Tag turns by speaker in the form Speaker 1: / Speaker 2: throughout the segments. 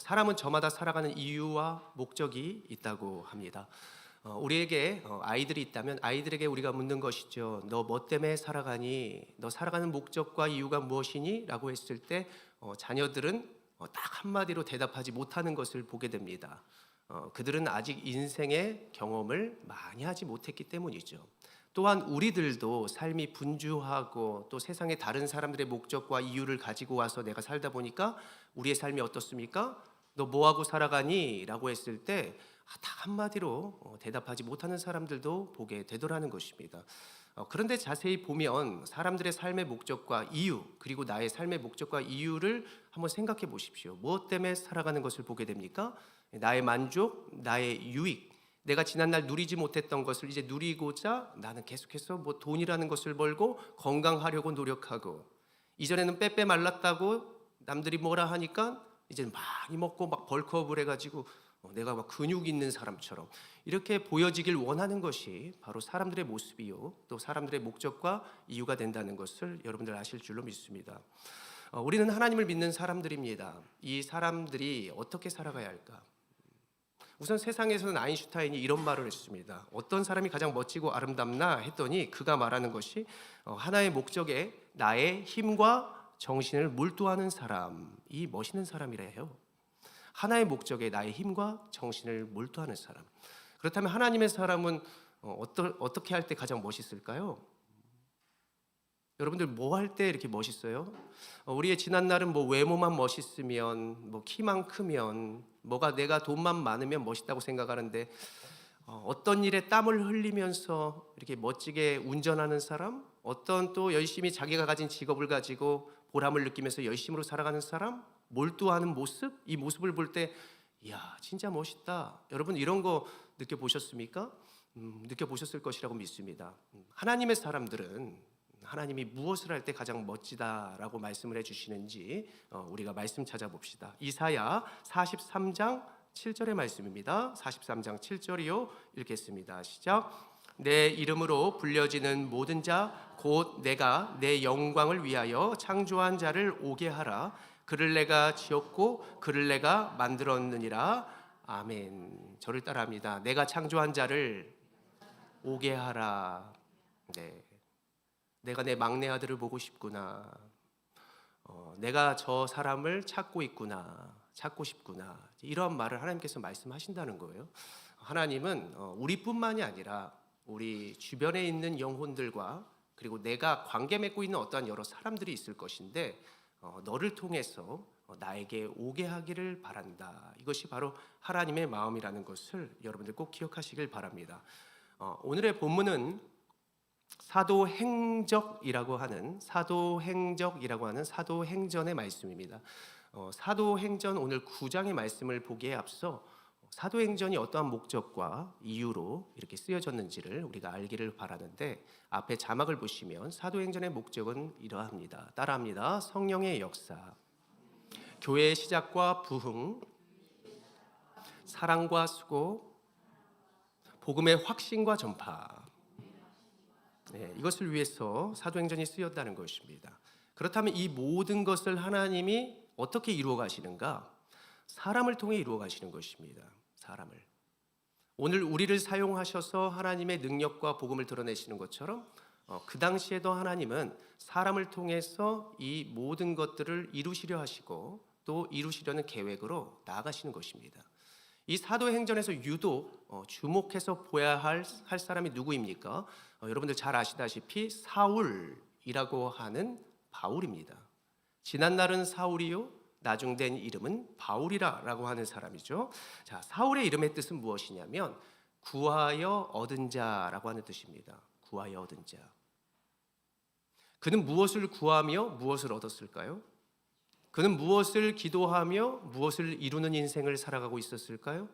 Speaker 1: 사람은 저마다 살아가는 이유와 목적이 있다고 합니다. 우리에게 아이들이 있다면 아이들에게 우리가 묻는 것이죠. 너 뭐 때문에 살아가니? 너 살아가는 목적과 이유가 무엇이니? 라고 했을 때 자녀들은 딱 한마디로 대답하지 못하는 것을 보게 됩니다. 그들은 아직 인생의 경험을 많이 하지 못했기 때문이죠. 또한 우리들도 삶이 분주하고 또 세상에 다른 사람들의 목적과 이유를 가지고 와서 내가 살다 보니까 우리의 삶이 어떻습니까? 너 뭐하고 살아가니? 라고 했을 때 다 한마디로 대답하지 못하는 사람들도 보게 되더라는 것입니다. 그런데 자세히 보면 사람들의 삶의 목적과 이유, 그리고 나의 삶의 목적과 이유를 한번 생각해 보십시오. 무엇 때문에 살아가는 것을 보게 됩니까? 나의 만족, 나의 유익, 내가 지난날 누리지 못했던 것을 이제 누리고자 나는 계속해서 뭐 돈이라는 것을 벌고 건강하려고 노력하고, 이전에는 빼빼 말랐다고 남들이 뭐라 하니까 이제 많이 먹고 막 벌크업을 해가지고 내가 막 근육 있는 사람처럼 이렇게 보여지길 원하는 것이 바로 사람들의 모습이요, 또 사람들의 목적과 이유가 된다는 것을 여러분들 아실 줄로 믿습니다. 우리는 하나님을 믿는 사람들입니다. 이 사람들이 어떻게 살아가야 할까? 우선 세상에서는 아인슈타인이 이런 말을 했습니다. 어떤 사람이 가장 멋지고 아름답나 했더니 그가 말하는 것이 하나의 목적에 나의 힘과 정신을 몰두하는 사람이 멋있는 사람이라 해요. 하나의 목적에 나의 힘과 정신을 몰두하는 사람. 그렇다면 하나님의 사람은 어떻게 할 때 가장 멋있을까요? 여러분들 뭐 할 때 이렇게 멋있어요? 우리의 지난날은 뭐 외모만 멋있으면, 뭐 키만 크면, 뭐가 내가 돈만 많으면 멋있다고 생각하는데, 어떤 일에 땀을 흘리면서 이렇게 멋지게 운전하는 사람, 어떤 또 열심히 자기가 가진 직업을 가지고 보람을 느끼면서 열심으로 살아가는 사람, 몰두하는 모습, 이 모습을 볼 때 이야 진짜 멋있다. 여러분 이런 거 느껴보셨습니까? 느껴보셨을 것이라고 믿습니다. 하나님의 사람들은 하나님이 무엇을 할 때 가장 멋지다라고 말씀을 해주시는지 우리가 말씀 찾아봅시다. 이사야 43장 7절의 말씀입니다. 43장 7절이요. 읽겠습니다. 시작. 내 이름으로 불려지는 모든 자 곧 내가 내 영광을 위하여 창조한 자를 오게 하라. 그를 내가 지었고 그를 내가 만들었느니라. 아멘. 저를 따라합니다. 내가 창조한 자를 오게 하라. 네. 내가 내 막내 아들을 보고 싶구나. 내가 저 사람을 찾고 있구나. 찾고 싶구나. 이런 말을 하나님께서 말씀하신다는 거예요. 하나님은 우리뿐만이 아니라 우리 주변에 있는 영혼들과 그리고 내가 관계 맺고 있는 어떠한 여러 사람들이 있을 것인데 너를 통해서 나에게 오게 하기를 바란다. 이것이 바로 하나님의 마음이라는 것을 여러분들 꼭 기억하시길 바랍니다. 오늘의 본문은 사도행적이라고 하는 사도행전의 말씀입니다. 사도행전 오늘 9장의 말씀을 보기에 앞서 사도행전이 어떠한 목적과 이유로 이렇게 쓰여졌는지를 우리가 알기를 바라는데, 앞에 자막을 보시면 사도행전의 목적은 이러합니다. 따라합니다. 성령의 역사, 교회의 시작과 부흥, 사랑과 수고, 복음의 확신과 전파, 이것을 위해서 사도행전이 쓰였다는 것입니다. 그렇다면 이 모든 것을 하나님이 어떻게 이루어 가시는가? 사람을 통해 이루어 가시는 것입니다. 사람을. 오늘 우리를 사용하셔서 하나님의 능력과 복음을 드러내시는 것처럼 그 당시에도 하나님은 사람을 통해서 이 모든 것들을 이루시려 하시고 또 이루시려는 계획으로 나아가시는 것입니다. 이 사도행전에서 유독 주목해서 보아야 할 사람이 누구입니까? 여러분들 잘 아시다시피 사울이라고 하는 바울입니다. 지난날은 사울이요, 나중된 이름은 바울이라고 하는 사람이죠. 자, 사울의 이름의 뜻은 무엇이냐면 구하여 얻은 자라고 하는 뜻입니다. 구하여 얻은 자. 그는 무엇을 구하며 무엇을 얻었을까요? 그는 무엇을 기도하며 무엇을 이루는 인생을 살아가고 있었을까요?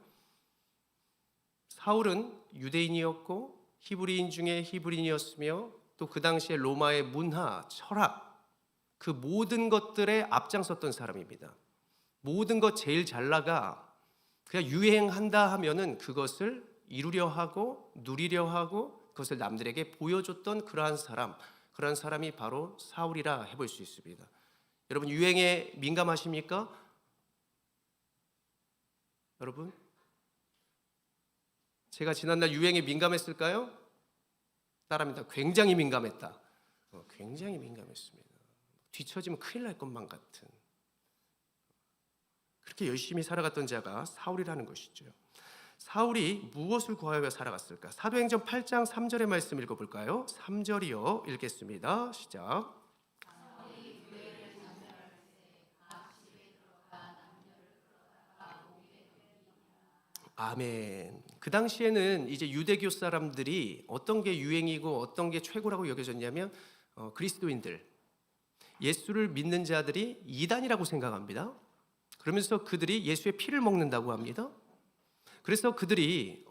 Speaker 1: 사울은 유대인이었고 히브리인 중에 히브리인이었으며 또 그 당시에 로마의 문화, 철학, 그 모든 것들에 앞장섰던 사람입니다. 모든 것 제일 잘 나가 그냥 유행한다 하면은 그것을 이루려 하고 누리려 하고 그것을 남들에게 보여줬던 그러한 사람이 바로 사울이라 해볼 수 있습니다. 여러분 유행에 민감하십니까? 여러분, 제가 지난날 유행에 민감했을까요? 따라합니다. 굉장히 민감했다. 굉장히 민감했습니다. 뒤처지면 큰일 날 것만 같은, 그렇게 열심히 살아갔던 자가 사울이라는 것이죠. 사울이 무엇을 구하여 살아갔을까? 사도행전 8장 3절의 말씀 읽어볼까요? 3절이요. 읽겠습니다. 시작. 아멘. 그 당시에는 이제 유대교 사람들이 어떤 게 유행이고 어떤 게 최고라고 여겨졌냐면 그리스도인들, 예수를 믿는 자들이 이단이라고 생각합니다. 그러면서 그들이 예수의 피를 먹는다고 합니다. 그래서 그들이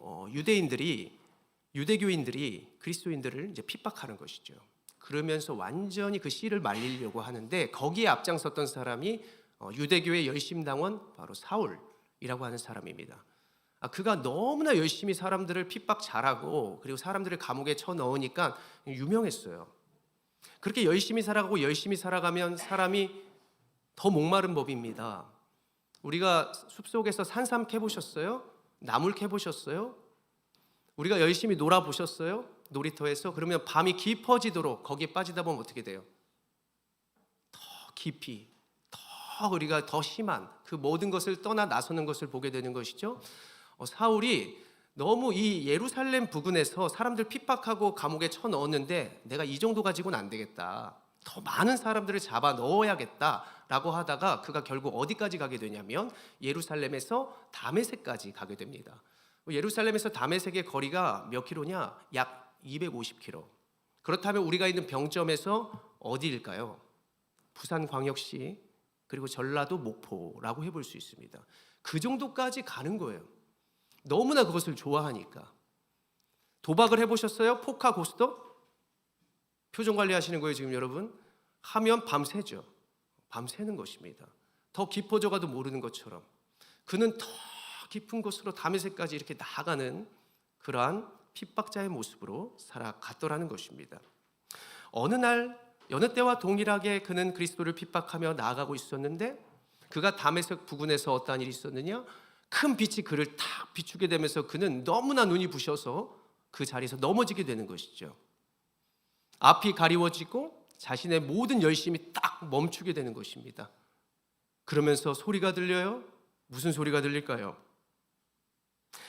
Speaker 1: 유대교인들이 그리스도인들을 이제 핍박하는 것이죠. 그러면서 완전히 그 씨를 말리려고 하는데 거기에 앞장섰던 사람이 유대교의 열심당원 바로 사울이라고 하는 사람입니다. 그가 너무나 열심히 사람들을 핍박 잘하고 그리고 사람들을 감옥에 쳐넣으니까 유명했어요. 그렇게 열심히 살아가고 열심히 살아가면 사람이 더 목마른 법입니다. 우리가 숲속에서 산삼 캐보셨어요? 나물 캐보셨어요? 우리가 열심히 놀아보셨어요? 놀이터에서? 그러면 밤이 깊어지도록 거기에 빠지다 보면 어떻게 돼요? 더 깊이, 더 우리가 더 심한 그 모든 것을 떠나 나서는 것을 보게 되는 것이죠. 사울이 너무 이 예루살렘 부근에서 사람들 핍박하고 감옥에 쳐넣었는데 내가 이 정도 가지고는 안 되겠다. 더 많은 사람들을 잡아 넣어야겠다라고 하다가 그가 결국 어디까지 가게 되냐면 예루살렘에서 다메섹까지 가게 됩니다. 예루살렘에서 다메섹의 거리가 몇 킬로냐? 약 250킬로. 그렇다면 우리가 있는 병점에서 어디일까요? 부산광역시 그리고 전라도 목포라고 해볼 수 있습니다. 그 정도까지 가는 거예요. 너무나 그것을 좋아하니까. 도박을 해보셨어요? 포카 고스톱? 표정 관리하시는 거예요 지금 여러분? 하면 밤새죠. 밤새는 것입니다. 더 깊어져 가도 모르는 것처럼 그는 더 깊은 곳으로 다메섹까지 이렇게 나아가는 그러한 핍박자의 모습으로 살아갔더라는 것입니다. 어느 날 여느 때와 동일하게 그는 그리스도를 핍박하며 나아가고 있었는데 그가 다메섹 부근에서 어떠한 일이 있었느냐? 큰 빛이 그를 탁 비추게 되면서 그는 너무나 눈이 부셔서 그 자리에서 넘어지게 되는 것이죠. 앞이 가리워지고 자신의 모든 열심이 딱 멈추게 되는 것입니다. 그러면서 소리가 들려요. 무슨 소리가 들릴까요?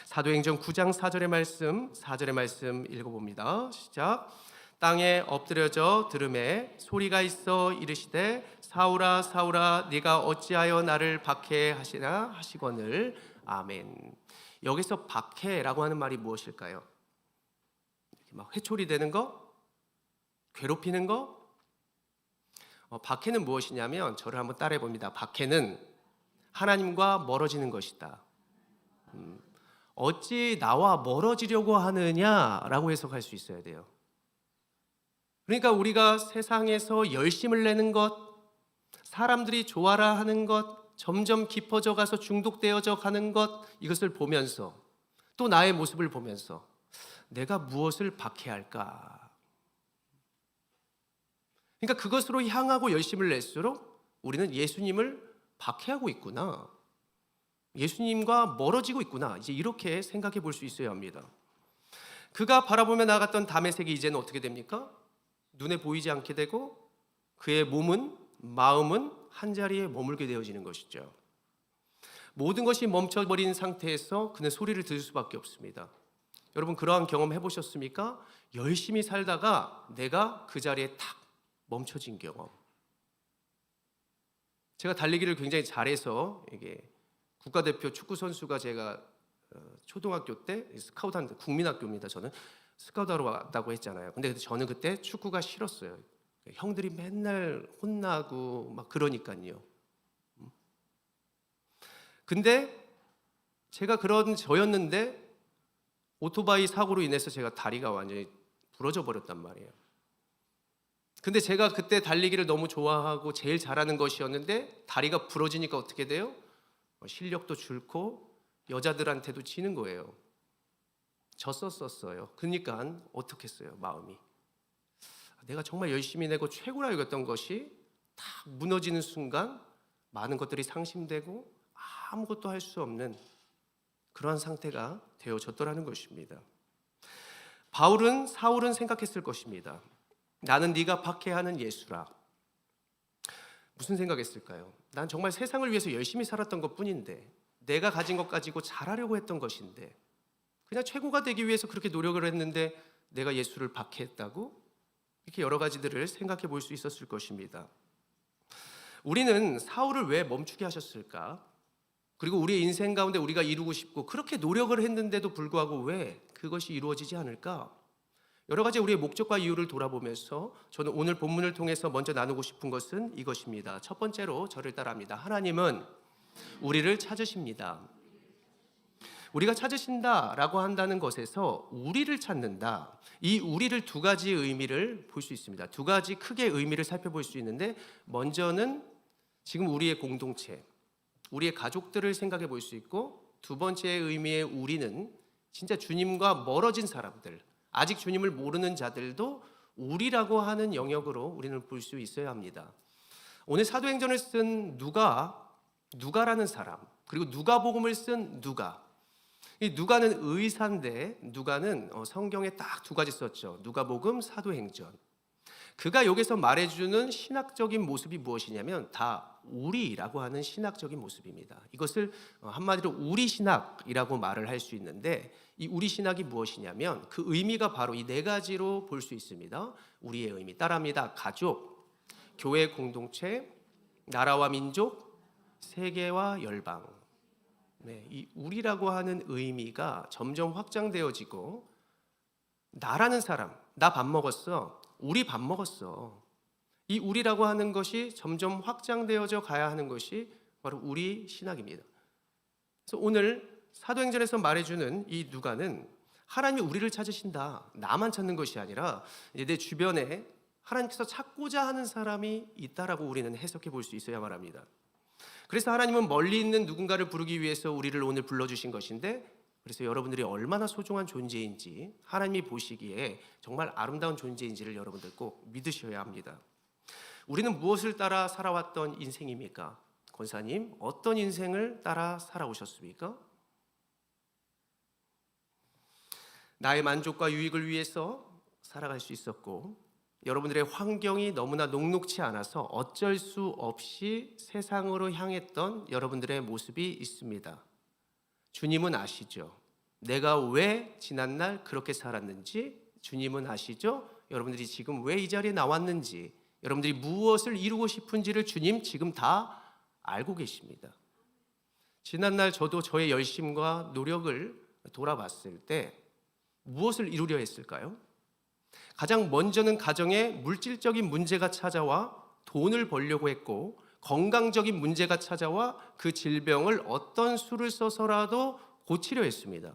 Speaker 1: 사도행전 9장 4절의 말씀 읽어봅니다. 시작. 땅에 엎드려져 들음에 소리가 있어 이르시되 사울아 사울아 네가 어찌하여 나를 박해하시나 하시거늘. 아멘. 여기서 박해라고 하는 말이 무엇일까요? 막 회초리 되는 거? 괴롭히는 거? 박해는 무엇이냐면 저를 한번 따라해 봅니다. 박해는 하나님과 멀어지는 것이다. 어찌 나와 멀어지려고 하느냐라고 해석할 수 있어야 돼요. 그러니까 우리가 세상에서 열심을 내는 것, 사람들이 좋아라 하는 것, 점점 깊어져 가서 중독되어져 가는 것, 이것을 보면서 또 나의 모습을 보면서 내가 무엇을 박해할까? 그러니까 그것으로 향하고 열심을 낼수록 우리는 예수님을 박해하고 있구나. 예수님과 멀어지고 있구나. 이제 이렇게 생각해 볼 수 있어야 합니다. 그가 바라보며 나갔던 다메섹이 이제는 어떻게 됩니까? 눈에 보이지 않게 되고 그의 몸은, 마음은 한자리에 머물게 되어지는 것이죠. 모든 것이 멈춰버린 상태에서 그는 소리를 들을 수밖에 없습니다. 여러분 그러한 경험 해보셨습니까? 열심히 살다가 내가 그 자리에 탁 멈춰진 경험. 제가 달리기를 굉장히 잘해서 이게 국가대표 축구 선수가 제가 초등학교 때 스카우트하는데 국민학교입니다. 저는 스카우트하러 왔다고 했잖아요. 근데 저는 그때 축구가 싫었어요. 형들이 맨날 혼나고 막 그러니까요. 근데 제가 그런 저였는데 오토바이 사고로 인해서 제가 다리가 완전히 부러져 버렸단 말이에요. 근데 제가 그때 달리기를 너무 좋아하고 제일 잘하는 것이었는데 다리가 부러지니까 어떻게 돼요? 실력도 줄고 여자들한테도 지는 거예요. 졌었어요. 그러니까 어떻게 했어요? 마음이. 내가 정말 열심히 내고 최고라 여겼던 것이 다 무너지는 순간 많은 것들이 상심되고 아무것도 할 수 없는 그러한 상태가 되어졌더라는 것입니다. 사울은 생각했을 것입니다. 나는 네가 박해하는 예수라. 무슨 생각했을까요? 난 정말 세상을 위해서 열심히 살았던 것뿐인데, 내가 가진 것 가지고 잘하려고 했던 것인데, 그냥 최고가 되기 위해서 그렇게 노력을 했는데 내가 예수를 박해했다고? 이렇게 여러 가지들을 생각해 볼 수 있었을 것입니다. 우리는 사울을 왜 멈추게 하셨을까? 그리고 우리의 인생 가운데 우리가 이루고 싶고 그렇게 노력을 했는데도 불구하고 왜 그것이 이루어지지 않을까? 여러 가지 우리의 목적과 이유를 돌아보면서 저는 오늘 본문을 통해서 먼저 나누고 싶은 것은 이것입니다. 첫 번째로 저를 따라합니다. 하나님은 우리를 찾으십니다. 우리가 찾으신다라고 한다는 것에서 우리를 찾는다. 이 우리를 두 가지 의미를 볼 수 있습니다. 두 가지 크게 의미를 살펴볼 수 있는데, 먼저는 지금 우리의 공동체, 우리의 가족들을 생각해 볼 수 있고, 두 번째의 의미의 우리는 진짜 주님과 멀어진 사람들, 아직 주님을 모르는 자들도 우리라고 하는 영역으로 우리는 볼 수 있어야 합니다. 오늘 사도행전을 쓴 누가라는 사람, 그리고 누가복음을 쓴 누가, 이 누가는 의사인데 누가는 성경에 딱 두 가지 썼죠. 누가복음, 사도행전. 그가 여기서 말해주는 신학적인 모습이 무엇이냐면 다 우리라고 하는 신학적인 모습입니다. 이것을 한마디로 우리 신학이라고 말을 할 수 있는데, 이 우리 신학이 무엇이냐면 그 의미가 바로 이 네 가지로 볼 수 있습니다. 우리의 의미 따라합니다. 가족, 교회 공동체, 나라와 민족, 세계와 열방. 네, 이 우리라고 하는 의미가 점점 확장되어지고, 나라는 사람, 나 밥 먹었어, 우리 밥 먹었어. 이 우리라고 하는 것이 점점 확장되어져 가야 하는 것이 바로 우리 신학입니다. 그래서 오늘 사도행전에서 말해주는 이 누가는 하나님이 우리를 찾으신다, 나만 찾는 것이 아니라 내 주변에 하나님께서 찾고자 하는 사람이 있다라고 우리는 해석해 볼 수 있어야만 합니다. 그래서 하나님은 멀리 있는 누군가를 부르기 위해서 우리를 오늘 불러주신 것인데, 그래서 여러분들이 얼마나 소중한 존재인지, 하나님이 보시기에 정말 아름다운 존재인지를 여러분들 꼭 믿으셔야 합니다. 우리는 무엇을 따라 살아왔던 인생입니까? 권사님, 어떤 인생을 따라 살아오셨습니까? 나의 만족과 유익을 위해서 살아갈 수 있었고, 여러분들의 환경이 너무나 녹록치 않아서 어쩔 수 없이 세상으로 향했던 여러분들의 모습이 있습니다. 주님은 아시죠? 내가 왜 지난날 그렇게 살았는지 주님은 아시죠? 여러분들이 지금 왜 이 자리에 나왔는지, 여러분들이 무엇을 이루고 싶은지를 주님 지금 다 알고 계십니다. 지난날 저도 저의 열심과 노력을 돌아봤을 때 무엇을 이루려 했을까요? 가장 먼저는 가정에 물질적인 문제가 찾아와 돈을 벌려고 했고, 건강적인 문제가 찾아와 그 질병을 어떤 수를 써서라도 고치려 했습니다.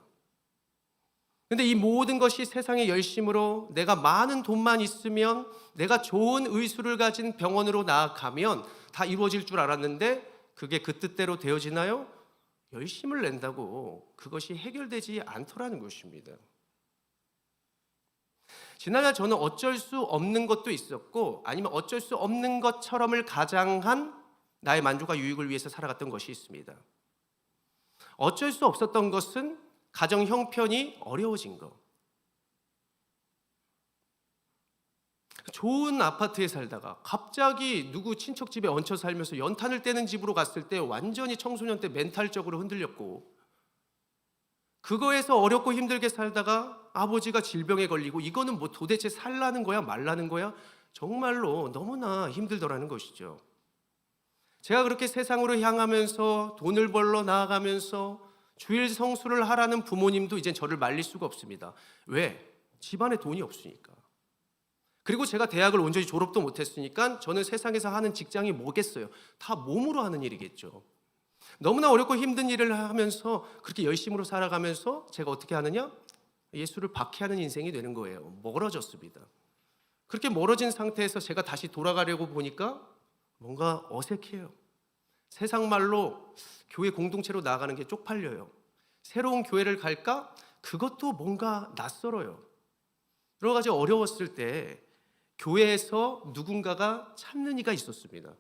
Speaker 1: 그런데 이 모든 것이 세상의 열심으로 내가 많은 돈만 있으면, 내가 좋은 의술을 가진 병원으로 나아가면 다 이루어질 줄 알았는데, 그게 그 뜻대로 되어지나요? 열심을 낸다고 그것이 해결되지 않더라는 것입니다. 지난날 저는 어쩔 수 없는 것도 있었고, 아니면 어쩔 수 없는 것처럼을 가장한 나의 만족과 유익을 위해서 살아갔던 것이 있습니다. 어쩔 수 없었던 것은 가정 형편이 어려워진 것. 좋은 아파트에 살다가 갑자기 누구 친척 집에 얹혀 살면서 연탄을 떼는 집으로 갔을 때 완전히 청소년 때 멘탈적으로 흔들렸고, 그거에서 어렵고 힘들게 살다가 아버지가 질병에 걸리고, 이거는 뭐 도대체 살라는 거야 말라는 거야? 정말로 너무나 힘들더라는 것이죠. 제가 그렇게 세상으로 향하면서 돈을 벌러 나아가면서 주일 성수를 하라는 부모님도 이젠 저를 말릴 수가 없습니다. 왜? 집안에 돈이 없으니까. 그리고 제가 대학을 온전히 졸업도 못했으니까 저는 세상에서 하는 직장이 뭐겠어요? 다 몸으로 하는 일이겠죠. 너무나 어렵고 힘든 일을 하면서 그렇게 열심으로 살아가면서 제가 어떻게 하느냐? 예수를 박해하는 인생이 되는 거예요. 멀어졌습니다. 그렇게 멀어진 상태에서 제가 다시 돌아가려고 보니까 뭔가 어색해요. 세상 말로 교회 공동체로 나아가는 게 쪽팔려요. 새로운 교회를 갈까? 그것도 뭔가 낯설어요. 여러 가지 어려웠을 때 교회에서 누군가가 찾는 이가 있었습니다.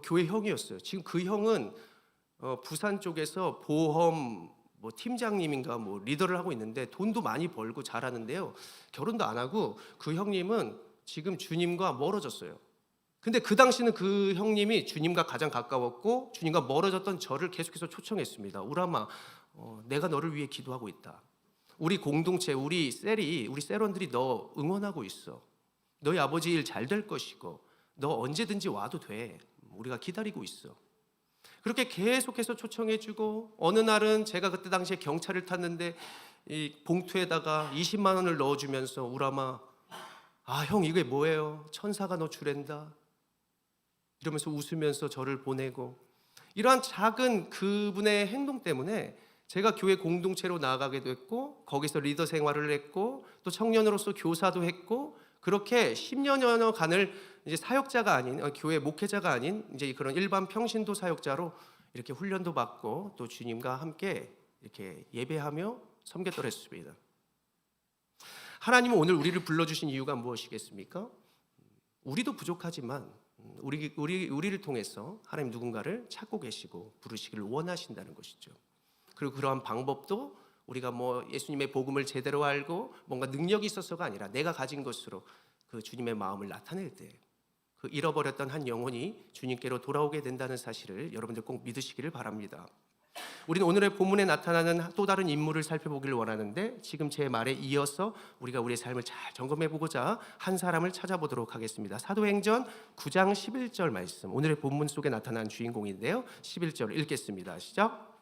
Speaker 1: 교회 형이었어요. 지금 그 형은 부산 쪽에서 보험 뭐 팀장님인가 뭐 리더를 하고 있는데 돈도 많이 벌고 잘하는데요. 결혼도 안 하고 그 형님은 지금 주님과 멀어졌어요. 근데 그 당시는 그 형님이 주님과 가장 가까웠고 주님과 멀어졌던 저를 계속해서 초청했습니다. 우람아, 내가 너를 위해 기도하고 있다. 우리 공동체, 우리 셀원들이 너 응원하고 있어. 너희 아버지 일 잘 될 것이고 너 언제든지 와도 돼. 우리가 기다리고 있어. 그렇게 계속해서 초청해주고 어느 날은 제가 그때 당시에 경차를 탔는데 이 봉투에다가 20만 원을 넣어주면서 우람아, 형 이게 뭐예요? 천사가 너 주랜다. 이러면서 웃으면서 저를 보내고 이러한 작은 그분의 행동 때문에 제가 교회 공동체로 나아가게 됐고 거기서 리더 생활을 했고 또 청년으로서 교사도 했고 그렇게 10년여 간을 이제 사역자가 아닌 교회 목회자가 아닌 이제 그런 일반 평신도 사역자로 이렇게 훈련도 받고 또 주님과 함께 이렇게 예배하며 섬겼더랬습니다. 하나님은 오늘 우리를 불러주신 이유가 무엇이겠습니까? 우리도 부족하지만 우리를 통해서 하나님 누군가를 찾고 계시고 부르시기를 원하신다는 것이죠. 그리고 그러한 방법도 우리가 뭐 예수님의 복음을 제대로 알고 뭔가 능력이 있어서가 아니라 내가 가진 것으로 그 주님의 마음을 나타낼 때 그 잃어버렸던 한 영혼이 주님께로 돌아오게 된다는 사실을 여러분들 꼭 믿으시기를 바랍니다. 우리는 오늘의 본문에 나타나는 또 다른 인물을 살펴보기를 원하는데 지금 제 말에 이어서 우리가 우리의 삶을 잘 점검해보고자 한 사람을 찾아보도록 하겠습니다. 사도행전 9장 11절 말씀, 오늘의 본문 속에 나타난 주인공인데요. 11절 읽겠습니다. 시작.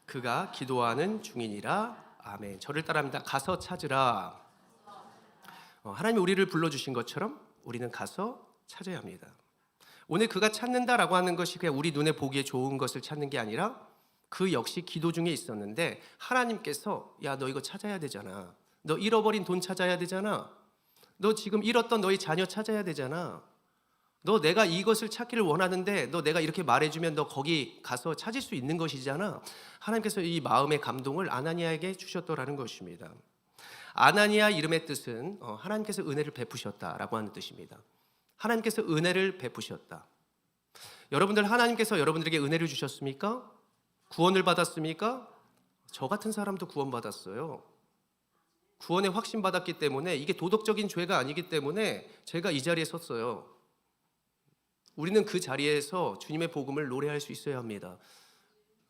Speaker 1: 그가 기도하는 중이니라. 아멘. 저를 따라합니다. 가서 찾으라. 하나님이 우리를 불러주신 것처럼 우리는 가서 찾아야 합니다. 오늘 그가 찾는다라고 하는 것이 그냥 우리 눈에 보기에 좋은 것을 찾는 게 아니라 그 역시 기도 중에 있었는데 하나님께서 야, 너 이거 찾아야 되잖아. 너 잃어버린 돈 찾아야 되잖아. 너 지금 잃었던 너희 자녀 찾아야 되잖아. 너 내가 이것을 찾기를 원하는데 너 내가 이렇게 말해주면 너 거기 가서 찾을 수 있는 것이잖아. 하나님께서 이 마음의 감동을 아나니아에게 주셨더라는 것입니다. 아나니아 이름의 뜻은 하나님께서 은혜를 베푸셨다라고 하는 뜻입니다. 하나님께서 은혜를 베푸셨다. 여러분들 하나님께서 여러분들에게 은혜를 주셨습니까? 구원을 받았습니까? 저 같은 사람도 구원받았어요. 구원에 확신받았기 때문에 이게 도덕적인 죄가 아니기 때문에 제가 이 자리에 섰어요. 우리는 그 자리에서 주님의 복음을 노래할 수 있어야 합니다.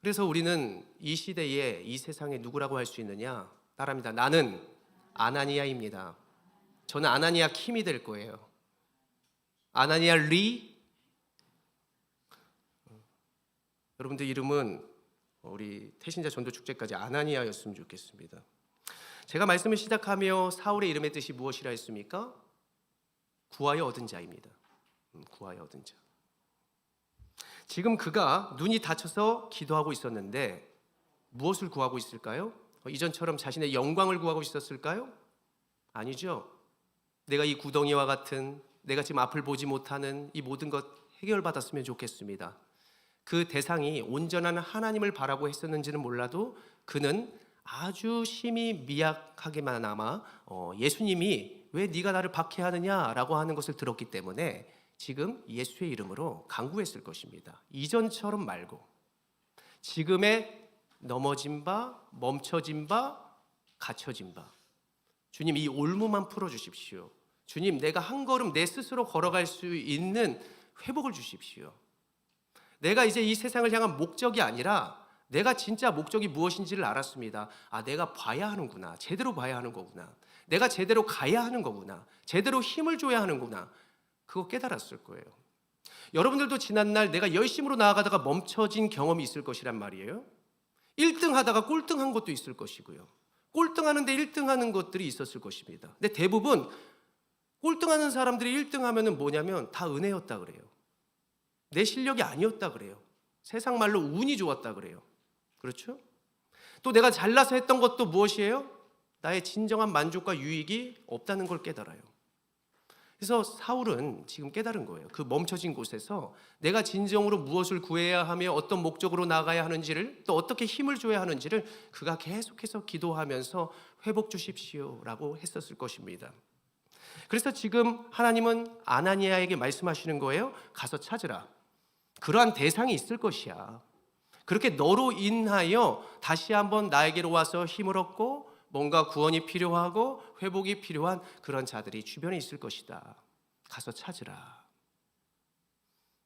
Speaker 1: 그래서 우리는 이 시대에 이 세상에 누구라고 할 수 있느냐? 따라합니다. 나는 아나니아입니다. 저는 아나니아 킴이 될 거예요. 아나니아 리. 여러분들 이름은 우리 태신자 전도 축제까지 아나니아였으면 좋겠습니다. 제가 말씀을 시작하며 사울의 이름의 뜻이 무엇이라 했습니까? 구하여 얻은 자입니다. 구하여 얻은 자. 지금 그가 눈이 다쳐서 기도하고 있었는데 무엇을 구하고 있을까요? 이전처럼 자신의 영광을 구하고 있었을까요? 아니죠. 내가 이 구덩이와 같은 내가 지금 앞을 보지 못하는 이 모든 것 해결받았으면 좋겠습니다. 그 대상이 온전한 하나님을 바라고 했었는지는 몰라도 그는 아주 심히 미약하게만아마 예수님이 왜 네가 나를 박해하느냐라고 하는 것을 들었기 때문에 지금 예수의 이름으로 간구했을 것입니다. 이전처럼 말고 지금의 넘어진 바, 멈춰진 바, 갇혀진 바, 주님 이 올무만 풀어주십시오. 주님 내가 한 걸음 내 스스로 걸어갈 수 있는 회복을 주십시오. 내가 이제 이 세상을 향한 목적이 아니라 내가 진짜 목적이 무엇인지를 알았습니다. 내가 봐야 하는구나. 제대로 봐야 하는 거구나. 내가 제대로 가야 하는 거구나. 제대로 힘을 줘야 하는구나. 그거 깨달았을 거예요. 여러분들도 지난날 내가 열심으로 나아가다가 멈춰진 경험이 있을 것이란 말이에요. 1등 하다가 꼴등한 것도 있을 것이고요. 꼴등하는데 1등하는 것들이 있었을 것입니다. 근데 대부분 꼴등하는 사람들이 1등하면은 뭐냐면 다 은혜였다 그래요. 내 실력이 아니었다 그래요. 세상 말로 운이 좋았다 그래요. 그렇죠? 또 내가 잘나서 했던 것도 무엇이에요? 나의 진정한 만족과 유익이 없다는 걸 깨달아요. 그래서 사울은 지금 깨달은 거예요. 그 멈춰진 곳에서 내가 진정으로 무엇을 구해야 하며 어떤 목적으로 나가야 하는지를 또 어떻게 힘을 줘야 하는지를 그가 계속해서 기도하면서 회복 주십시오라고 했었을 것입니다. 그래서 지금 하나님은 아나니아에게 말씀하시는 거예요. 가서 찾으라. 그러한 대상이 있을 것이야. 그렇게 너로 인하여 다시 한번 나에게로 와서 힘을 얻고 뭔가 구원이 필요하고 회복이 필요한 그런 자들이 주변에 있을 것이다. 가서 찾으라.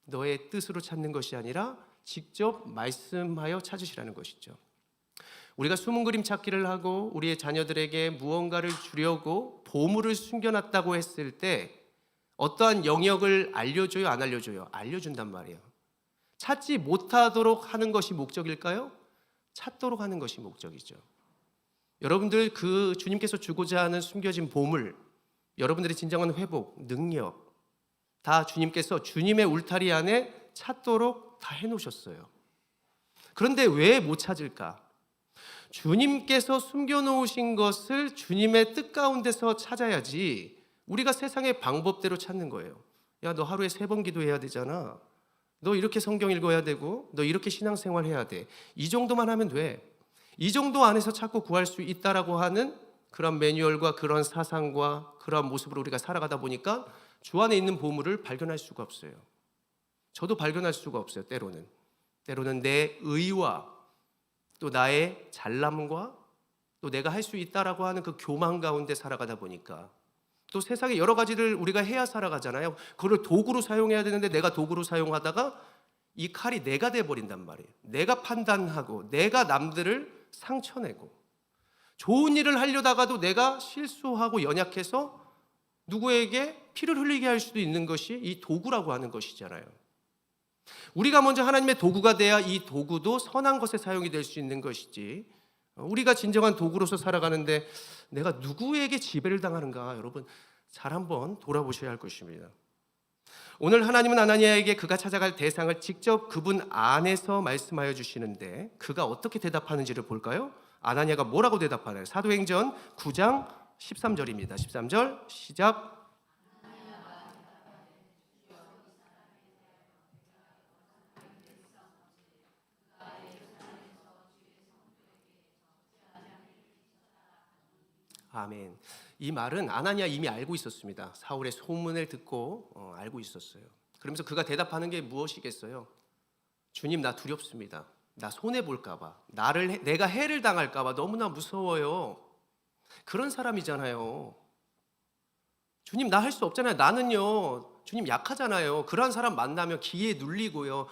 Speaker 1: 너의 뜻으로 찾는 것이 아니라 직접 말씀하여 찾으시라는 것이죠. 우리가 숨은 그림 찾기를 하고 우리의 자녀들에게 무언가를 주려고 보물을 숨겨놨다고 했을 때 어떠한 영역을 알려줘요? 안 알려줘요? 알려준단 말이에요. 찾지 못하도록 하는 것이 목적일까요? 찾도록 하는 것이 목적이죠. 여러분들 그 주님께서 주고자 하는 숨겨진 보물, 여러분들의 진정한 회복, 능력 다 주님께서 주님의 울타리 안에 찾도록 다 해놓으셨어요. 그런데 왜 못 찾을까? 주님께서 숨겨놓으신 것을 주님의 뜻 가운데서 찾아야지 우리가 세상의 방법대로 찾는 거예요. 야, 너 하루에 3번 기도해야 되잖아. 너 이렇게 성경 읽어야 되고 너 이렇게 신앙생활 해야 돼. 이 정도만 하면 돼. 이 정도 안에서 찾고 구할 수 있다라고 하는 그런 매뉴얼과 그런 사상과 그런 모습으로 우리가 살아가다 보니까 주 안에 있는 보물을 발견할 수가 없어요. 저도 발견할 수가 없어요. 때로는 내 의와 또 나의 잘남과 또 내가 할 수 있다라고 하는 그 교만 가운데 살아가다 보니까 또 세상에 여러 가지를 우리가 해야 살아가잖아요. 그걸 도구로 사용해야 되는데 내가 도구로 사용하다가 이 칼이 내가 돼버린단 말이에요. 내가 판단하고 내가 남들을 상처내고 좋은 일을 하려다가도 내가 실수하고 연약해서 누구에게 피를 흘리게 할 수도 있는 것이 이 도구라고 하는 것이잖아요. 우리가 먼저 하나님의 도구가 돼야 이 도구도 선한 것에 사용이 될 수 있는 것이지, 우리가 진정한 도구로서 살아가는데 내가 누구에게 지배를 당하는가, 여러분 잘 한번 돌아보셔야 할 것입니다. 오늘 하나님은 아나니아에게 그가 찾아갈 대상을 직접 그분 안에서 말씀하여 주시는데 그가 어떻게 대답하는지를 볼까요? 아나니아가 뭐라고 대답하나요? 사도행전 9장 13절입니다. 13절 시작. 아멘. 이 말은 아나니아 이미 알고 있었습니다. 사울의 소문을 듣고 알고 있었어요. 그러면서 그가 대답하는 게 무엇이겠어요? 주님, 나 두렵습니다. 나 손해 볼까 봐. 내가 해를 당할까 봐 너무나 무서워요. 그런 사람이잖아요. 주님, 나 할 수 없잖아요. 나는요, 주님 약하잖아요. 그런 사람 만나면 기에 눌리고요.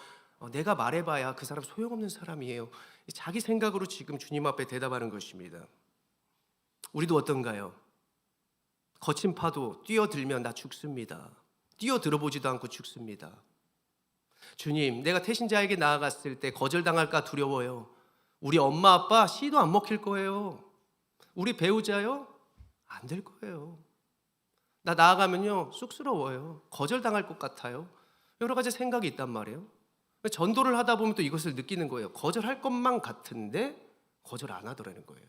Speaker 1: 내가 말해봐야 그 사람 소용없는 사람이에요. 자기 생각으로 지금 주님 앞에 대답하는 것입니다. 우리도 어떤가요? 거친 파도 뛰어들면 나 죽습니다. 뛰어들어보지도 않고 죽습니다. 주님, 내가 태신자에게 나아갔을 때 거절당할까 두려워요. 우리 엄마 아빠 씨도 안 먹힐 거예요. 우리 배우자요? 안 될 거예요. 나 나아가면요 쑥스러워요. 거절당할 것 같아요. 여러 가지 생각이 있단 말이에요. 전도를 하다 보면 또 이것을 느끼는 거예요. 거절할 것만 같은데 거절 안 하더라는 거예요.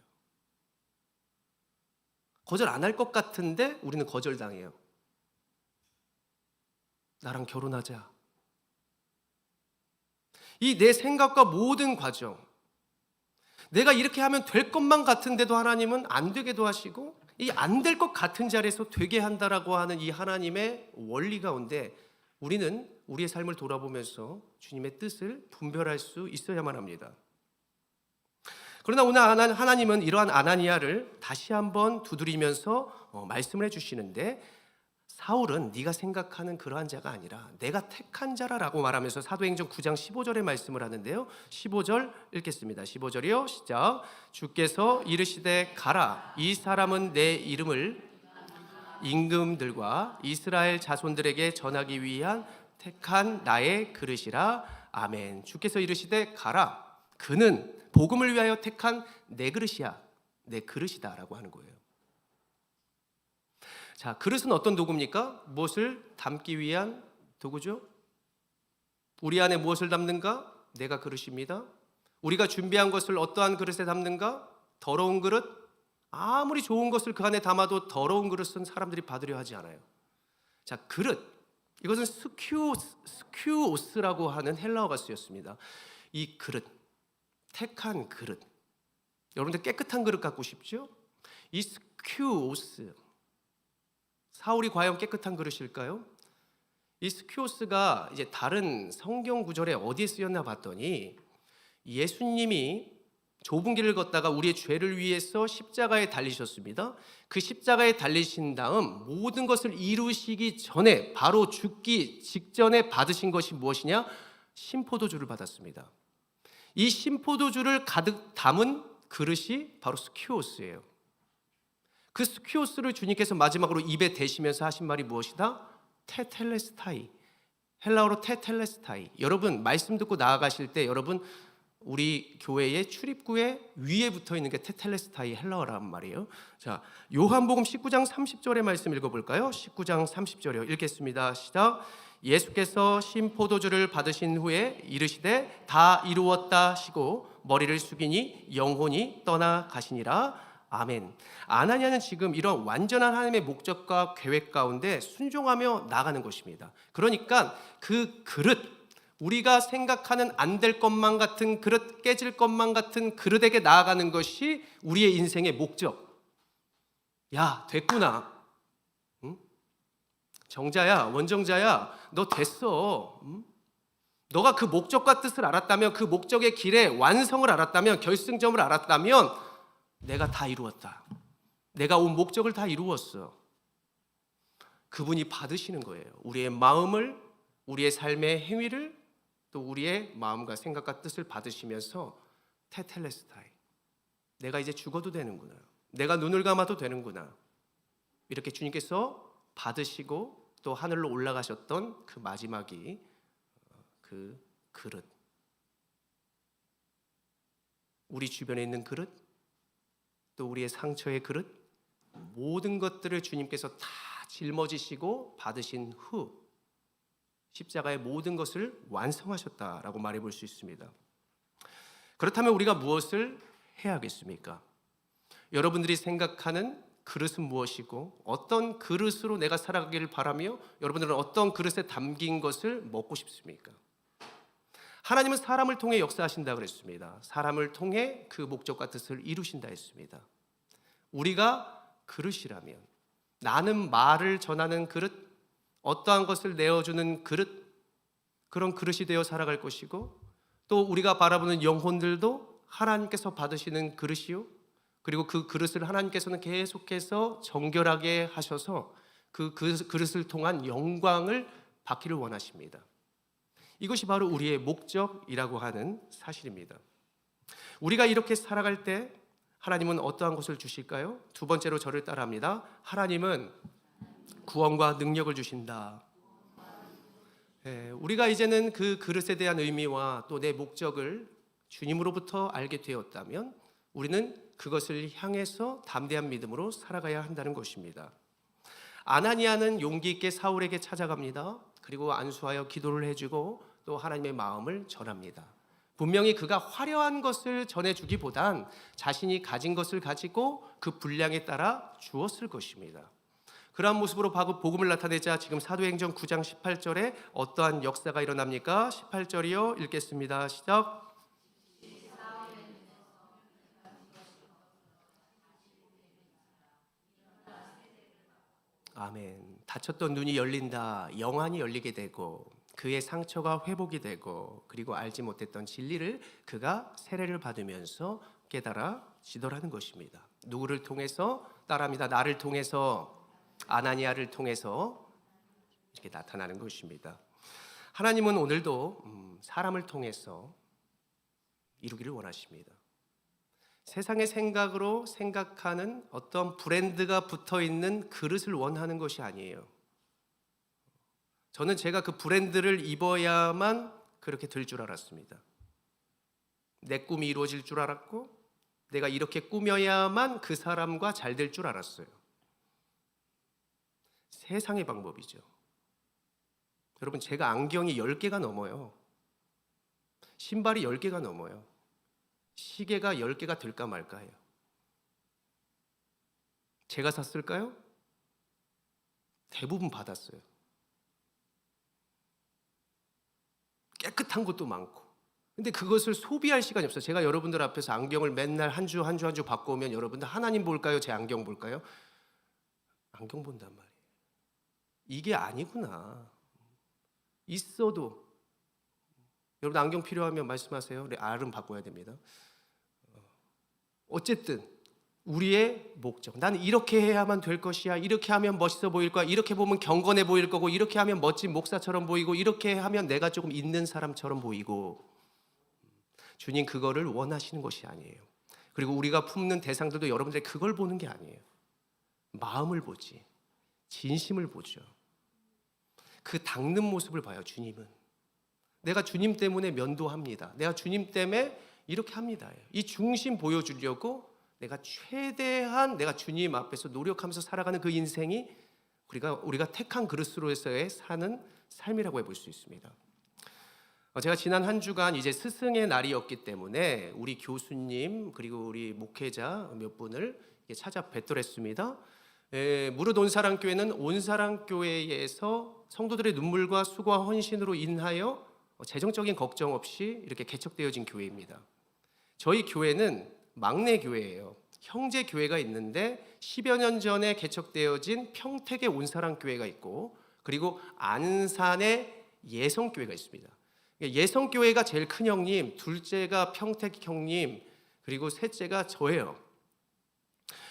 Speaker 1: 거절 안 할 것 같은데 우리는 거절당해요. 나랑 결혼하자. 이 내 생각과 모든 과정, 내가 이렇게 하면 될 것만 같은데도 하나님은 안 되게도 하시고 이 안 될 것 같은 자리에서 되게 한다라고 하는 이 하나님의 원리 가운데 우리는 우리의 삶을 돌아보면서 주님의 뜻을 분별할 수 있어야만 합니다. 그러나 오늘 하나님은 이러한 아나니아를 다시 한번 두드리면서 말씀을 해주시는데, 사울은 네가 생각하는 그러한 자가 아니라 내가 택한 자라라고 말하면서 사도행전 9장 15절의 말씀을 하는데요. 15절 읽겠습니다. 15절이요 시작. 주께서 이르시되 가라, 이 사람은 내 이름을 임금들과 이스라엘 자손들에게 전하기 위한 택한 나의 그릇이라. 아멘. 주께서 이르시되 가라, 그는 복음을 위하여 택한 내 그릇이야, 내 그릇이다 라고 하는 거예요. 자, 그릇은 어떤 도구입니까? 무엇을 담기 위한 도구죠? 우리 안에 무엇을 담는가? 내가 그릇입니다. 우리가 준비한 것을 어떠한 그릇에 담는가? 더러운 그릇? 아무리 좋은 것을 그 안에 담아도 더러운 그릇은 사람들이 받으려 하지 않아요. 자, 그릇, 이것은 스큐오스라고 하는 헬라어가 쓰였습니다. 이 그릇, 택한 그릇, 여러분들 깨끗한 그릇 갖고 싶죠? 이 스큐오스, 사울이 과연 깨끗한 그릇일까요? 이 스키오스가 이제 다른 성경 구절에 어디에 쓰였나 봤더니 예수님이 좁은 길을 걷다가 우리의 죄를 위해서 십자가에 달리셨습니다. 그 십자가에 달리신 다음 모든 것을 이루시기 전에 바로 죽기 직전에 받으신 것이 무엇이냐? 신포도주를 받았습니다. 이 신포도주를 가득 담은 그릇이 바로 스키오스예요. 그 스키오스를 주님께서 마지막으로 입에 대시면서 하신 말이 무엇이다? 테텔레스타이. 헬라어로 테텔레스타이. 여러분 말씀 듣고 나아가실 때 여러분 우리 교회의 출입구에 위에 붙어 있는 게 테텔레스타이 헬라어란 말이에요. 자, 요한복음 19장 30절의 말씀 읽어볼까요? 19장 30절이요. 읽겠습니다. 시작. 예수께서 신포도주를 받으신 후에 이르시되 다 이루었다 하시고 머리를 숙이니 영혼이 떠나가시니라. 아멘. 아나니아는 지금 이런 완전한 하나님의 목적과 계획 가운데 순종하며 나가는 것입니다. 그러니까 그 그릇, 우리가 생각하는 안 될 것만 같은 그릇, 깨질 것만 같은 그릇에게 나아가는 것이 우리의 인생의 목적. 야, 됐구나. 응? 정자야, 원정자야, 너 됐어. 응? 너가 그 목적과 뜻을 알았다면, 그 목적의 길에 완성을 알았다면, 결승점을 알았다면 내가 다 이루었다. 내가 온 목적을 다 이루었어. 그분이 받으시는 거예요. 우리의 마음을, 우리의 삶의 행위를, 또 우리의 마음과 생각과 뜻을 받으시면서 테텔레스타이. 내가 이제 죽어도 되는구나. 내가 눈을 감아도 되는구나. 이렇게 주님께서 받으시고 또 하늘로 올라가셨던 그 마지막이 그 그릇. 우리 주변에 있는 그릇, 또 우리의 상처의 그릇, 모든 것들을 주님께서 다 짊어지시고 받으신 후 십자가의 모든 것을 완성하셨다라고 말해볼 수 있습니다. 그렇다면 우리가 무엇을 해야겠습니까? 여러분들이 생각하는 그릇은 무엇이고 어떤 그릇으로 내가 살아가기를 바라며 여러분들은 어떤 그릇에 담긴 것을 먹고 싶습니까? 하나님은 사람을 통해 역사하신다 그랬습니다. 사람을 통해 그 목적과 뜻을 이루신다 했습니다. 우리가 그릇이라면, 나는 말을 전하는 그릇, 어떠한 것을 내어주는 그릇, 그런 그릇이 되어 살아갈 것이고, 또 우리가 바라보는 영혼들도 하나님께서 받으시는 그릇이요, 그리고 그 그릇을 하나님께서는 계속해서 정결하게 하셔서 그 그릇을 통한 영광을 받기를 원하십니다. 이것이 바로 우리의 목적이라고 하는 사실입니다. 우리가 이렇게 살아갈 때 하나님은 어떠한 것을 주실까요? 두 번째로 저를 따라합니다. 하나님은 구원과 능력을 주신다. 우리가 이제는 그 그릇에 대한 의미와 또 내 목적을 주님으로부터 알게 되었다면 우리는 그것을 향해서 담대한 믿음으로 살아가야 한다는 것입니다. 아나니아는 용기 있게 사울에게 찾아갑니다. 그리고 안수하여 기도를 해주고 또 하나님의 마음을 전합니다. 분명히 그가 화려한 것을 전해주기보단 자신이 가진 것을 가지고 그 분량에 따라 주었을 것입니다. 그러한 모습으로 복음을 나타내자 지금 사도행전 9장 18절에 어떠한 역사가 일어납니까? 18절이요. 읽겠습니다. 시작. 아멘. 다쳤던 눈이 열린다. 영안이 열리게 되고 그의 상처가 회복이 되고 그리고 알지 못했던 진리를 그가 세례를 받으면서 깨달아지더라는 것입니다. 누구를 통해서? 따라합니다. 나를 통해서, 아나니아를 통해서 이렇게 나타나는 것입니다. 하나님은 오늘도 사람을 통해서 이루기를 원하십니다. 세상의 생각으로 생각하는 어떤 브랜드가 붙어있는 그릇을 원하는 것이 아니에요. 저는 제가 그 브랜드를 입어야만 그렇게 될 줄 알았습니다. 내 꿈이 이루어질 줄 알았고 내가 이렇게 꾸며야만 그 사람과 잘 될 줄 알았어요. 세상의 방법이죠. 여러분, 제가 안경이 10개가 넘어요. 신발이 10개가 넘어요. 시계가 10개가 될까 말까 해요. 제가 샀을까요? 대부분 받았어요. 깨끗한 것도 많고. 근데 그것을 소비할 시간이 없어요. 제가 여러분들 앞에서 안경을 맨날 한 주 바꿔오면 여러분들 하나님 볼까요? 제 안경 볼까요? 안경 본단 말이에요. 이게 아니구나. 있어도 여러분 안경 필요하면 말씀하세요. R은 바꿔야 됩니다. 어쨌든 우리의 목적, 나는 이렇게 해야만 될 것이야, 이렇게 하면 멋있어 보일 거야, 이렇게 보면 경건해 보일 거고, 이렇게 하면 멋진 목사처럼 보이고, 이렇게 하면 내가 조금 있는 사람처럼 보이고, 주님 그거를 원하시는 것이 아니에요. 그리고 우리가 품는 대상들도 여러분들이 그걸 보는 게 아니에요. 마음을 보지, 진심을 보죠. 그 닦는 모습을 봐요. 주님은 내가 주님 때문에 면도합니다, 내가 주님 때문에 이렇게 합니다. 이 중심 보여주려고 내가 최대한 내가 주님 앞에서 노력하면서 살아가는 그 인생이 우리가 택한 그릇으로서의 사는 삶이라고 해볼 수 있습니다. 제가 지난 한 주간 이제 스승의 날이었기 때문에 우리 교수님 그리고 우리 목회자 몇 분을 찾아뵙더랬습니다. 무릇 온사랑교회는 온사랑교회에서 성도들의 눈물과 수고와 헌신으로 인하여 재정적인 걱정 없이 이렇게 개척되어진 교회입니다. 저희 교회는 막내 교회예요. 형제 교회가 있는데 10여 년 전에 개척되어진 평택의 온사랑교회가 있고, 그리고 안산의 예성교회가 있습니다. 예성교회가 제일 큰 형님, 둘째가 평택 형님, 그리고 셋째가 저예요.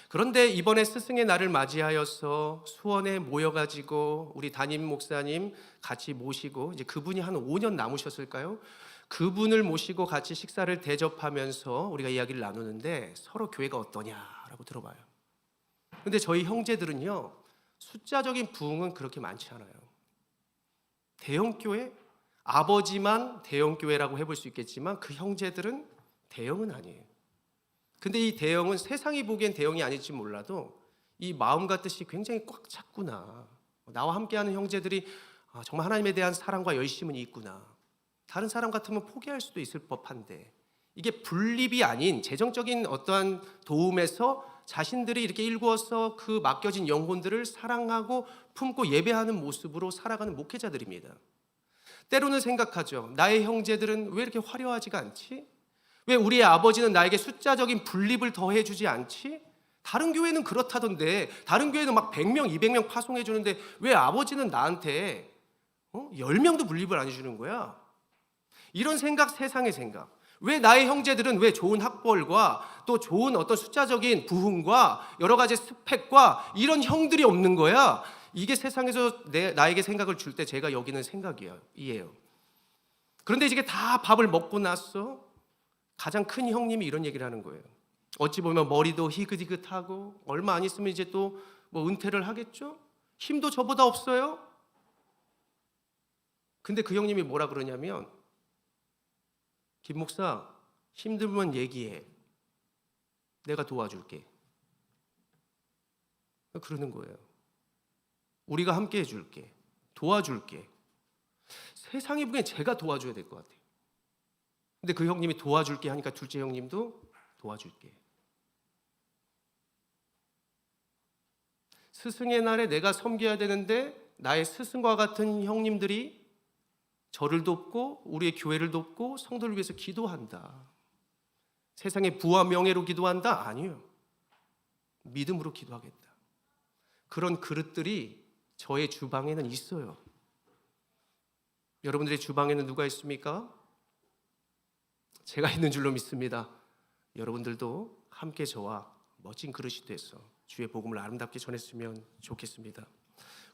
Speaker 1: 그런데 이번에 스승의 날을 맞이하여서 수원에 모여가지고 우리 담임 목사님 같이 모시고, 이제 그분이 한 5년 남으셨을까요? 그분을 모시고 같이 식사를 대접하면서 우리가 이야기를 나누는데 서로 교회가 어떠냐라고 들어봐요. 근데 저희 형제들은요, 숫자적인 부흥은 그렇게 많지 않아요. 대형교회? 아버지만 대형교회라고 해볼 수 있겠지만 그 형제들은 대형은 아니에요. 근데 이 대형은 세상이 보기엔 대형이 아닐지 몰라도 이 마음과 뜻이 굉장히 꽉 찼구나. 나와 함께하는 형제들이 정말 하나님에 대한 사랑과 열심은 있구나. 다른 사람 같으면 포기할 수도 있을 법한데, 이게 분립이 아닌 재정적인 어떠한 도움에서 자신들이 이렇게 일구어서 그 맡겨진 영혼들을 사랑하고 품고 예배하는 모습으로 살아가는 목회자들입니다. 때로는 생각하죠. 나의 형제들은 왜 이렇게 화려하지가 않지? 왜 우리의 아버지는 나에게 숫자적인 분립을 더해주지 않지? 다른 교회는 그렇다던데, 다른 교회는 막 100명, 200명 파송해 주는데 왜 아버지는 나한테 10명도 분립을 안 해주는 거야? 이런 생각, 세상의 생각. 왜 나의 형제들은 왜 좋은 학벌과 또 좋은 어떤 숫자적인 부흥과 여러 가지 스펙과 이런 형들이 없는 거야? 이게 세상에서 나에게 생각을 줄 때 제가 여기는 생각이에요. 그런데 이게 다 밥을 먹고 나서 가장 큰 형님이 이런 얘기를 하는 거예요. 어찌 보면 머리도 희긋희긋하고 얼마 안 있으면 이제 또 뭐 은퇴를 하겠죠? 힘도 저보다 없어요? 근데 그 형님이 뭐라 그러냐면, 김 목사, 힘들면 얘기해. 내가 도와줄게. 그러는 거예요. 우리가 함께 해줄게. 도와줄게. 세상이 보기엔 제가 도와줘야 될 것 같아요. 근데 그 형님이 도와줄게 하니까 둘째 형님도 도와줄게. 스승의 날에 내가 섬겨야 되는데 나의 스승과 같은 형님들이 저를 돕고 우리의 교회를 돕고 성도를 위해서 기도한다. 세상의 부와 명예로 기도한다? 아니요. 믿음으로 기도하겠다. 그런 그릇들이 저의 주방에는 있어요. 여러분들의 주방에는 누가 있습니까? 제가 있는 줄로 믿습니다. 여러분들도 함께 저와 멋진 그릇이 돼서 주의 복음을 아름답게 전했으면 좋겠습니다.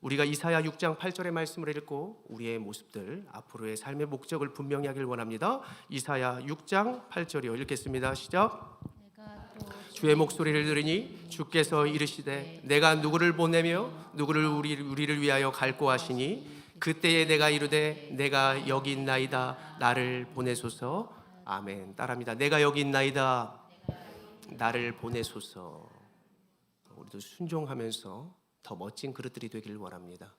Speaker 1: 우리가 이사야 6장 8절의 말씀을 읽고 우리의 모습들, 앞으로의 삶의 목적을 분명히 하길 원합니다. 이사야 6장 8절이요. 읽겠습니다. 시작. 주의 목소리를 들으니 주께서 이르시되 내가 누구를 보내며 누구를 우리를 위하여 갈고 하시니 그때에 내가 이르되 내가 여기 있나이다 나를 보내소서. 아멘. 따라합니다. 내가 여기 있나이다 나를 보내소서. 우리도 순종하면서 더 멋진 그릇들이 되기를 원합니다.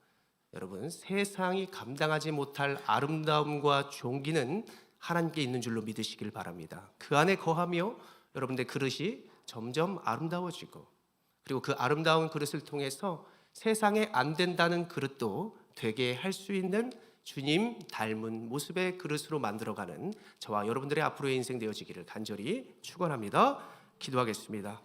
Speaker 1: 여러분, 세상이 감당하지 못할 아름다움과 존귀는 하나님께 있는 줄로 믿으시길 바랍니다. 그 안에 거하며 여러분들 그릇이 점점 아름다워지고, 그리고 그 아름다운 그릇을 통해서 세상에 안 된다는 그릇도 되게 할 수 있는 주님 닮은 모습의 그릇으로 만들어가는 저와 여러분들의 앞으로의 인생 되어지기를 간절히 축원합니다. 기도하겠습니다.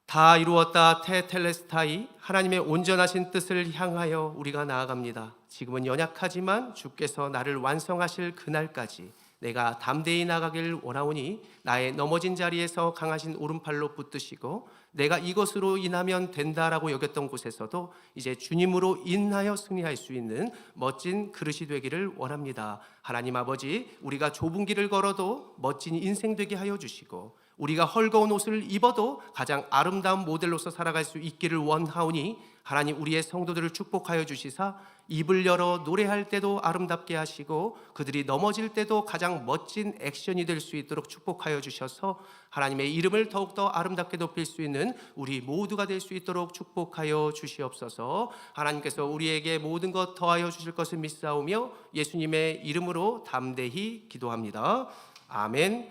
Speaker 1: 다 이루었다 테텔레스타이, 하나님의 온전하신 뜻을 향하여 우리가 나아갑니다. 지금은 연약하지만 주께서 나를 완성하실 그날까지 내가 담대히 나가길 원하오니 나의 넘어진 자리에서 강하신 오른팔로 붙드시고 내가 이것으로 인하면 된다라고 여겼던 곳에서도 이제 주님으로 인하여 승리할 수 있는 멋진 그릇이 되기를 원합니다. 하나님 아버지, 우리가 좁은 길을 걸어도 멋진 인생 되게 하여 주시고 우리가 헐거운 옷을 입어도 가장 아름다운 모델로서 살아갈 수 있기를 원하오니 하나님, 우리의 성도들을 축복하여 주시사 입을 열어 노래할 때도 아름답게 하시고 그들이 넘어질 때도 가장 멋진 액션이 될 수 있도록 축복하여 주셔서 하나님의 이름을 더욱더 아름답게 높일 수 있는 우리 모두가 될 수 있도록 축복하여 주시옵소서. 하나님께서 우리에게 모든 것 더하여 주실 것을 믿사오며 예수님의 이름으로 담대히 기도합니다. 아멘.